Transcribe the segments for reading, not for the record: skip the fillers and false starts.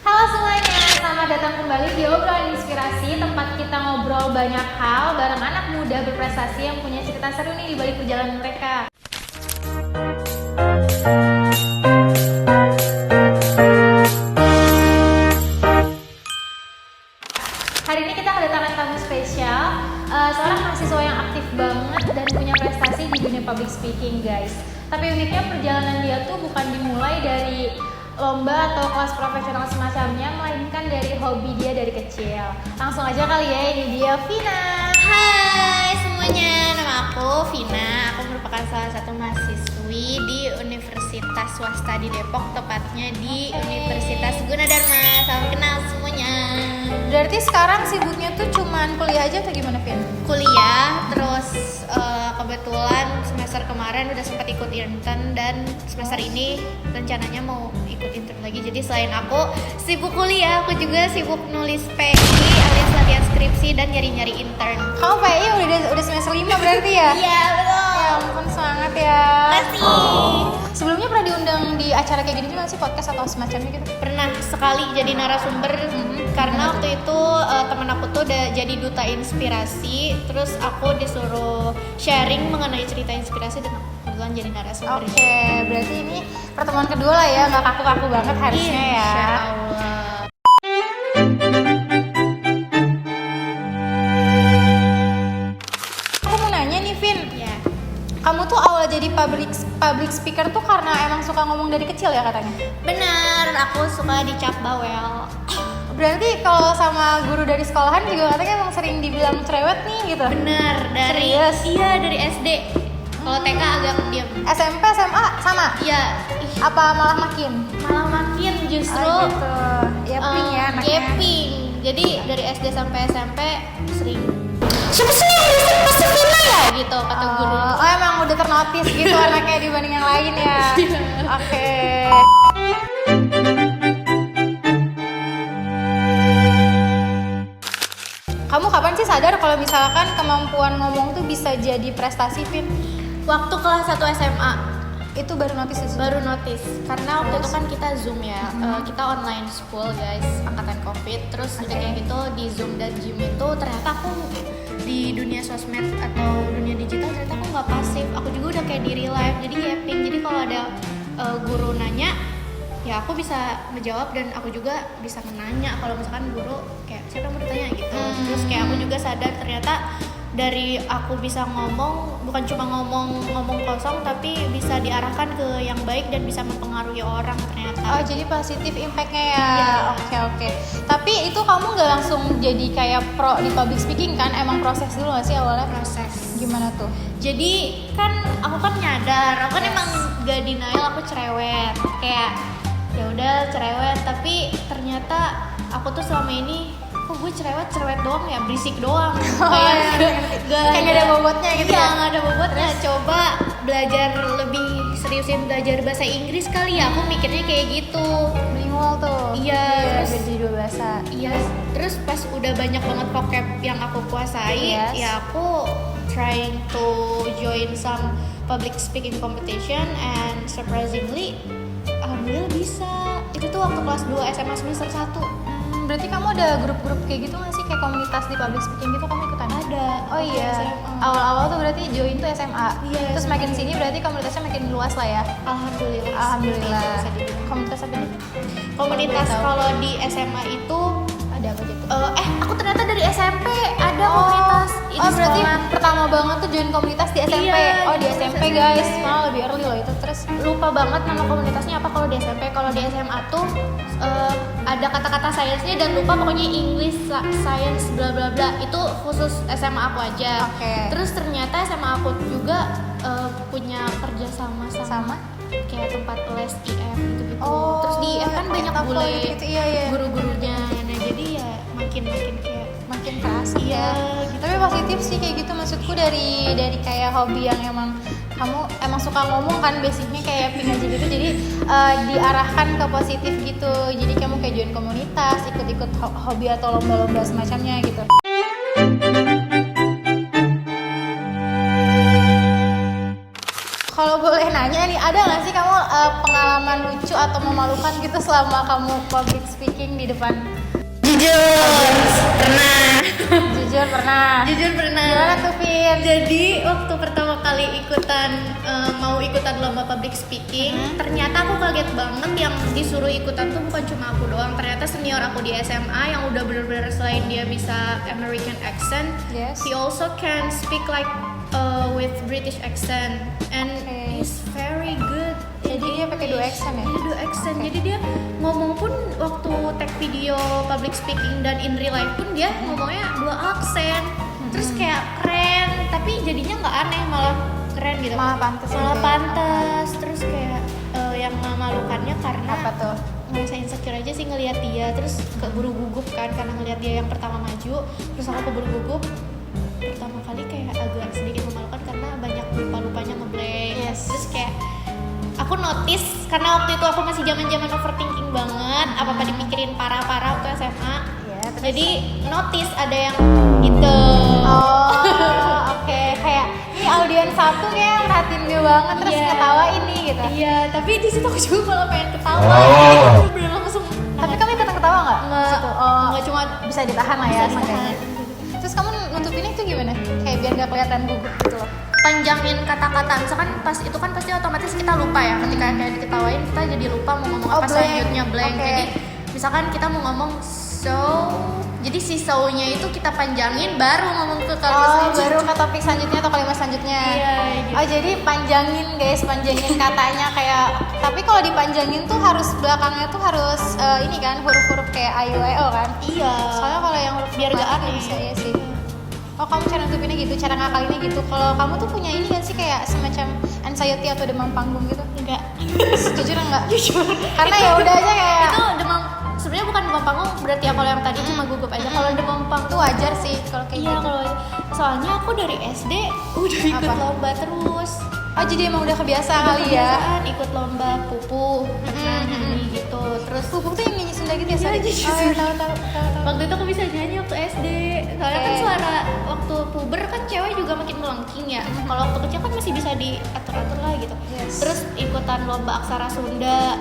Halo semuanya, selamat datang kembali di Obrolan Inspirasi, tempat kita ngobrol banyak hal bareng anak muda berprestasi yang punya cerita seru nih di balik perjalanan mereka. Hari ini kita kedatangan tamu spesial, seorang mahasiswa yang aktif banget dan punya prestasi di dunia public speaking, guys. Tapi uniknya perjalanan dia tuh bukan dimulai dari lomba atau kelas profesional semacamnya, melainkan dari hobi dia dari kecil. Langsung aja kali ya, ini dia Vina. Hai semuanya, nama aku Vina. Aku merupakan salah satu mahasiswi di Universitas Swasta di Depok, tepatnya di Universitas Gunadarma. Salam kenal semuanya. Berarti sekarang sibuknya tuh cuman kuliah aja atau gimana, Vin? Kuliah, terus kebetulan semester kemarin udah sempat ikut intern, dan semester ini rencananya mau ikut intern lagi. Jadi selain aku sibuk kuliah, aku juga sibuk nulis PI alias latihan skripsi dan nyari-nyari intern. Kamu PI udah semester 5 berarti ya? Iya betul. Ya ampun, semangat ya. Makasih. Sebelumnya pernah diundang di acara kayak gini juga sih, podcast atau semacamnya gitu? Pernah sekali jadi narasumber, karena waktu itu temen aku tuh udah jadi duta inspirasi, terus aku disuruh sharing mengenai cerita inspirasi dan aku kebetulan jadi narasumber. Oke, berarti ini pertemuan kedua lah ya, nggak kaku-kaku banget harusnya ya. Insya Allah. Aku mau nanya nih, Vin. Ya. Kamu tuh awal jadi public speaker tuh karena emang suka ngomong dari kecil ya katanya? Benar, aku suka dicap bawel. Berarti kalau sama guru dari sekolahan juga katanya emang sering dibilang cerewet nih gitu? Benar, dari Serius? iya dari SD. Kalau TK agak diam. SMP, SMA sama? Iya, Apa malah makin? malah makin justru gitu. Yaping ya anaknya. Gaping. Jadi dari SD sampai SMP sering. Siapa sih yang berisik pasti Vina ya gitu kata guru. Oh emang udah ternotis gitu anaknya dibanding yang lain ya? Oke. Kamu kapan sih sadar kalau misalkan kemampuan ngomong tuh bisa jadi prestasi, Vin? Waktu kelas 1 SMA Itu baru notice sih? baru notice, karena waktu itu kan kita Zoom ya, kita online school guys, angkatan COVID. Terus udah kayak gitu di Zoom dan Gym itu ternyata aku di dunia sosmed atau dunia digital ternyata aku nggak pasif, aku juga udah kayak di real life, jadi yapping. Jadi kalau ada guru nanya ya aku bisa menjawab, dan aku juga bisa menanya kalau misalkan guru kayak siapa yang mau ditanya gitu. Terus kayak aku juga sadar ternyata dari aku bisa ngomong, bukan cuma ngomong kosong, tapi bisa diarahkan ke yang baik dan bisa mempengaruhi orang ternyata. Oh jadi positif impact-nya ya? Iya. Oke. Tapi itu kamu nggak langsung jadi kayak pro di public speaking kan? Emang proses dulu nggak sih awalnya? Proses. Gimana tuh? Jadi kan aku kan nyadar, aku kan emang gak denial aku cerewet, kayak ya udah cerewet, tapi ternyata aku tuh selama ini kok gue cerewet doang ya, berisik doang. Kayak nggak ada bobotnya gitu iya, ya? nggak ada bobotnya. Coba belajar lebih seriusin belajar bahasa Inggris kali ya, aku mikirnya kayak gitu. Bilingual tuh. Iya, Biar jadi dua bahasa. Iya, terus pas udah banyak banget vocab yang aku kuasai, Yes. ya aku trying to join some public speaking competition, and surprisingly alhamdulillah bisa. Itu tuh waktu kelas 2 SMA semester 1. Berarti kamu ada grup-grup kayak gitu nggak sih? Kayak komunitas di public speaking gitu kamu ikutan? Ada. Oh iya. SMA. Awal-awal tuh berarti join tuh SMA. Iya, Terus makin sini berarti komunitasnya makin luas lah ya. Alhamdulillah. Alhamdulillah. Bisa dibilang. Komunitas apa nih? Komunitas Boleh tahu. kalau di SMA itu Ada apa gitu? aku ternyata dari SMP ada komunitas di Oh berarti sekolah. pertama banget tuh join komunitas di SMP. Iya, Oh di di SMP SMP. guys, malah lebih early loh itu. Terus Lupa banget nama komunitasnya apa kalau di SMP. Kalau di SMA tuh ada kata-kata sainsnya dan lupa, pokoknya English science bla bla bla, itu khusus SMA aku aja. Oke. Terus ternyata SMA aku juga punya kerjasama sama kayak tempat les IF gitu. Terus di IF kan banyak TOEFL bule gitu, iya. guru-gurunya, nah jadi ya makin kayak Makin keras iya ya. gitu. Tapi positif sih kayak gitu, maksudku dari kayak hobi yang emang kamu emang suka ngomong kan, basicnya kayak ping aja gitu, jadi diarahkan ke positif gitu. Jadi kamu kayak join komunitas, ikut-ikut hobi atau lomba-lomba semacamnya gitu. Kalau boleh nanya nanya nih, ada nggak sih kamu pengalaman lucu atau memalukan gitu selama kamu public speaking di depan? Jujur pernah. Gimana tuh, Vin? Jadi waktu pertama kali mau ikutan lomba public speaking, ternyata aku kaget banget yang disuruh ikutan tuh bukan cuma aku doang. Ternyata senior aku di SMA yang udah bener-bener selain dia bisa American accent, Yes. he also can speak like with British accent and he's very good. Jadi dia pakai 2 accent ya? Iya, 2 accent. Jadi dia ngomong pun waktu tag video public speaking dan in real life pun dia ngomongnya 2 aksen. Terus kayak keren, tapi jadinya nggak aneh, malah keren gitu. Malah pantas Malah gitu ya. pantas. Terus kayak yang memalukannya karena Apa tuh? ngerasa insecure aja sih ngelihat dia, terus keburu gugup kan karena ngelihat dia yang pertama maju, terus aku keburu gugup. Pertama kali kayak agak sedikit memalukan karena banyak lupa-lupanya ngeblank. Yes. Terus kayak aku notice karena waktu itu aku masih zaman-zaman overthinking banget, apa-apa dipikirin parah-parah waktu SMA. Iya, terus? Jadi notice ada yang gitu. Oh, oke. Kayak ini audiens satu kayak merhatiin gue banget terus Iya. ketawa ini gitu. Iya, tapi di situ aku juga malah pengen ketawa. Oh. Jadi aku bener langsung. Tapi kamu ikutan ketawa nggak? Nggak, Di situ? Oh, nggak cuma bisa ditahan lah ya bisa ditahan. seenggaknya. Terus kamu nutupinnya itu gimana? Kayak biar gak kelihatan gugup gitu loh. panjangin kata-kata, misalkan pas itu kan pasti otomatis kita lupa ya, ketika kayak diketawain kita jadi lupa mau ngomong Oh, apa, blank. selanjutnya blank. Oke. Jadi misalkan kita mau ngomong so, jadi si so-nya itu kita panjangin baru ngomong ke kalimat Oh, selanjutnya. baru ke topik selanjutnya atau kalimat selanjutnya. Iya, gitu. Oh, jadi panjangin guys, panjangin katanya kayak. Tapi kalau dipanjangin tuh harus belakangnya tuh harus ini kan huruf-huruf kayak a i u e o kan. Iya. Soalnya kalau yang huruf Biar gak mati aneh. bisa ya sih. Oh, kamu cara nutupinnya gitu, cara ngakalinnya gitu. Kalau kamu tuh punya ini kan sih kayak semacam anxiety atau demam panggung gitu? Enggak. Jujur enggak? Jujur. Karena ya udah aja kayak Itu demam, sebenarnya bukan demam panggung berarti ya, kalau yang tadi cuma gugup aja. Kalau demam panggung itu wajar sih kalau kayak iya, gitu. kalau soalnya aku dari SD udah ikut Apa? lomba terus. Oh, jadi emang udah kebiasa kali ya. Kebiasaan ikut lomba pupu, nyanyi gitu. Terus Pupuk tuh yang nyanyi Sunda gitu ya? Iya, Sorry. nyanyi Oh, ya, Sunda. tahu. waktu itu aku bisa nyanyi waktu SD. Soalnya kan Oke. suara waktu puber kan cewek juga makin melengking ya. Kalau waktu kecil kan masih bisa diatur-atur lah gitu. Yes. Terus ikutan lomba aksara Sunda.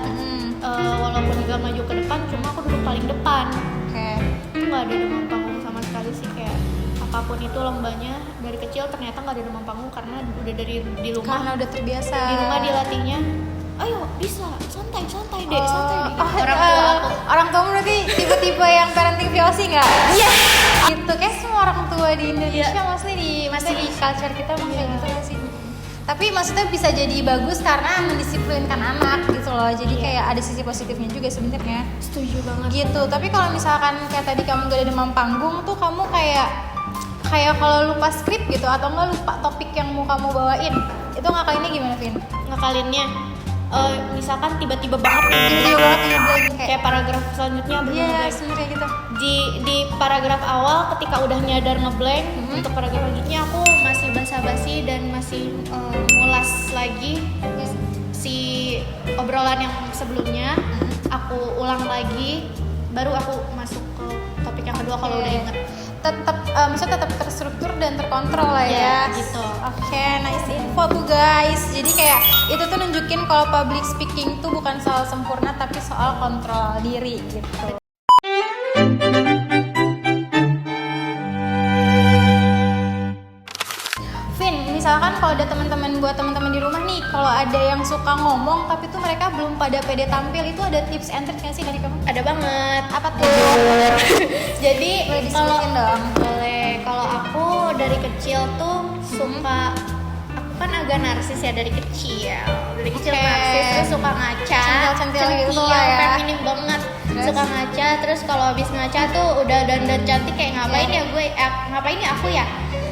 Walaupun gak maju ke depan, cuma aku duduk paling depan. Oke. Itu nggak ada demam panggung sama sekali sih, kayak apapun itu lombanya dari kecil ternyata nggak ada demam panggung karena udah dari di rumah. Karena udah terbiasa. Di rumah dilatihnya, ayo bisa santai deh, Oh, santai deh. oh, Orang tua aku. Orang tua berarti tipe-tipe yang parenting VOC nggak? Iya. Gitu kayak semua orang tua di Indonesia Iya. masih di culture kita emang kayak gitu nggak sih? Tapi maksudnya bisa jadi bagus karena mendisiplinkan anak gitu loh. Jadi kayak ada sisi positifnya juga sebenarnya. Setuju banget. Gitu. Tapi kalau misalkan kayak tadi kamu gak ada demam panggung tuh kamu kayak kalau lupa skrip gitu atau enggak lupa topik yang mau kamu bawain, itu ngakalinnya gimana, Vin? Ngakalinnya misalkan tiba-tiba banget Tiba-tiba banget ini blank kayak paragraf selanjutnya iya, bener-bener sebenarnya gitu. di paragraf awal ketika udah nyadar ngeblank, untuk paragraf selanjutnya aku masih basa-basi dan masih ngulas lagi si obrolan yang sebelumnya, aku ulang lagi baru aku masuk ke topik yang kedua kalau udah inget. Maksudnya tetap terstruktur dan terkontrol lah ya. Iya, gitu. Oke, nice info tuh guys. Jadi kayak itu tuh nunjukin kalau public speaking tuh bukan soal sempurna tapi soal kontrol diri gitu. Vin, misalkan kalau ada buat teman-teman di rumah nih, kalau ada yang suka ngomong tapi tuh mereka belum pada pede tampil, itu ada tips and trick nggak sih dari kamu? Ada banget. Apa tuh? Jadi Boleh kalau disebutin dong. boleh, kalau aku dari kecil tuh suka, aku kan agak narsis ya dari kecil. Dari kecil Oke. narsis, terus suka ngaca, Centil-centil gitu lah ya. feminim banget. Terus? Suka ngaca, terus kalau habis ngaca tuh udah dandan cantik kayak ngapain Iya. ya gue, ngapain ya aku ya?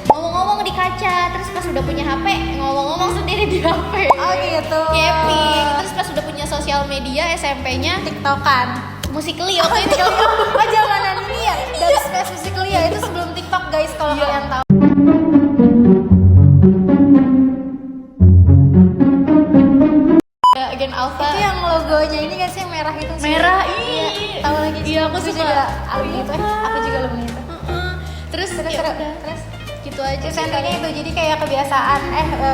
Ngomong-ngomong di kaca, terus pas udah punya HP, ngomong-ngomong sendiri di HP. Oh gitu. Gaping. Terus pas udah punya sosial media SMP-nya TikTokan. Musical.ly waktu itu. Oh, zamanan ini ya. Dari Space Musical.ly ya, itu sebelum TikTok guys kalau Iya. kalian tahu. Ya, Gen Alpha. Itu yang logonya ini kan sih yang merah itu sih. Merah, Iya. ih. Tahu lagi. Iya, aku suka. juga alumni itu. Aku juga alumni itu. Terus Terus ya terus. udah. Terus. gitu aja Tips sih and triknya itu jadi kayak kebiasaan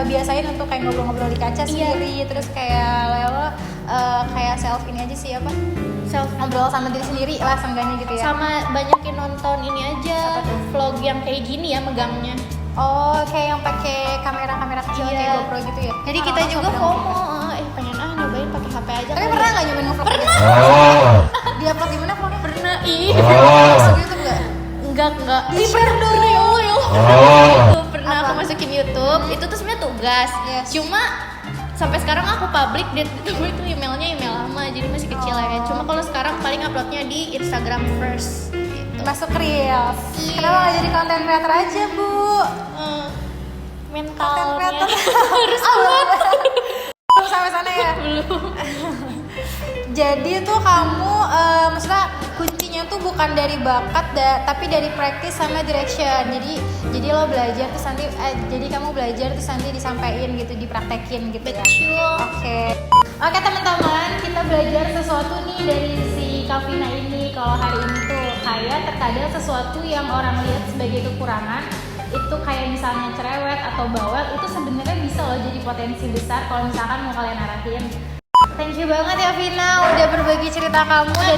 biasain untuk kayak ngobrol-ngobrol di kaca sendiri, terus kayak lo kayak self ini aja sih apa? self Ngobrol sama diri sendiri lah seenggaknya gitu ya. sama banyakin nonton ini aja vlog yang kayak gini ya megangnya. Oh, kayak yang pakai kamera kecil Iya. kayak GoPro gitu ya. Jadi kita Orang-orang juga suka bilang FOMO, pengen nyobain pakai HP aja. Tapi kali. pernah nggak nyobain ngevlog? Pernah. Di-upload di mana vlognya? Pernah, ih. Masuk YouTube nggak? Enggak. Ih, pernah dong. Pernah ya Allah, ya Allah. Itu pernah aku Apa? masukin YouTube. Itu tuh sebenarnya tugas. Yes. Cuma sampai sekarang aku public dan itu emailnya email lama jadi masih kecil ya. Cuma kalau sekarang paling uploadnya di Instagram first gitu. Masuk Reels. Iya. Kenapa nggak jadi content creator aja, Bu? Mentalnya harus belum sampai sana ya. Jadi tuh kamu maksudnya kuncinya tuh bukan dari bakat tapi dari practice sama direction. Jadi lo belajar terus nanti jadi kamu belajar terus nanti disampaikan gitu, dipraktekin gitu ya. Oke teman-teman, kita belajar sesuatu nih dari si Kavina ini. Kalau hari ini tuh kayak terkadang sesuatu yang orang lihat sebagai kekurangan itu kayak misalnya cerewet atau bawel itu sebenarnya bisa loh jadi potensi besar kalau misalkan mau kalian arahin. Thank you banget ya Vina udah berbagi cerita kamu dan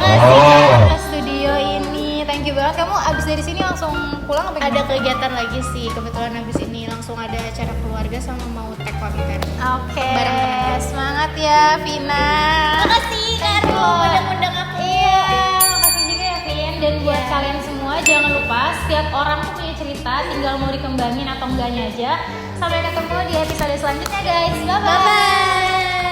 ke studio ini. Thank you banget. Kamu abis dari sini langsung pulang apa Ada gimana? kegiatan lagi sih, kebetulan habis ini langsung ada acara keluarga sama mau tag konten. Oke, Bareng teman-teman. semangat ya Vina. Makasih Karo, udah undang aku. Iya, makasih juga ya Vin. Dan buat Iya. kalian semua jangan lupa setiap orang tuh punya cerita, tinggal mau dikembangin atau enggaknya aja. Sampai ketemu di episode selanjutnya guys. Bye bye. Bye.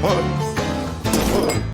Huh.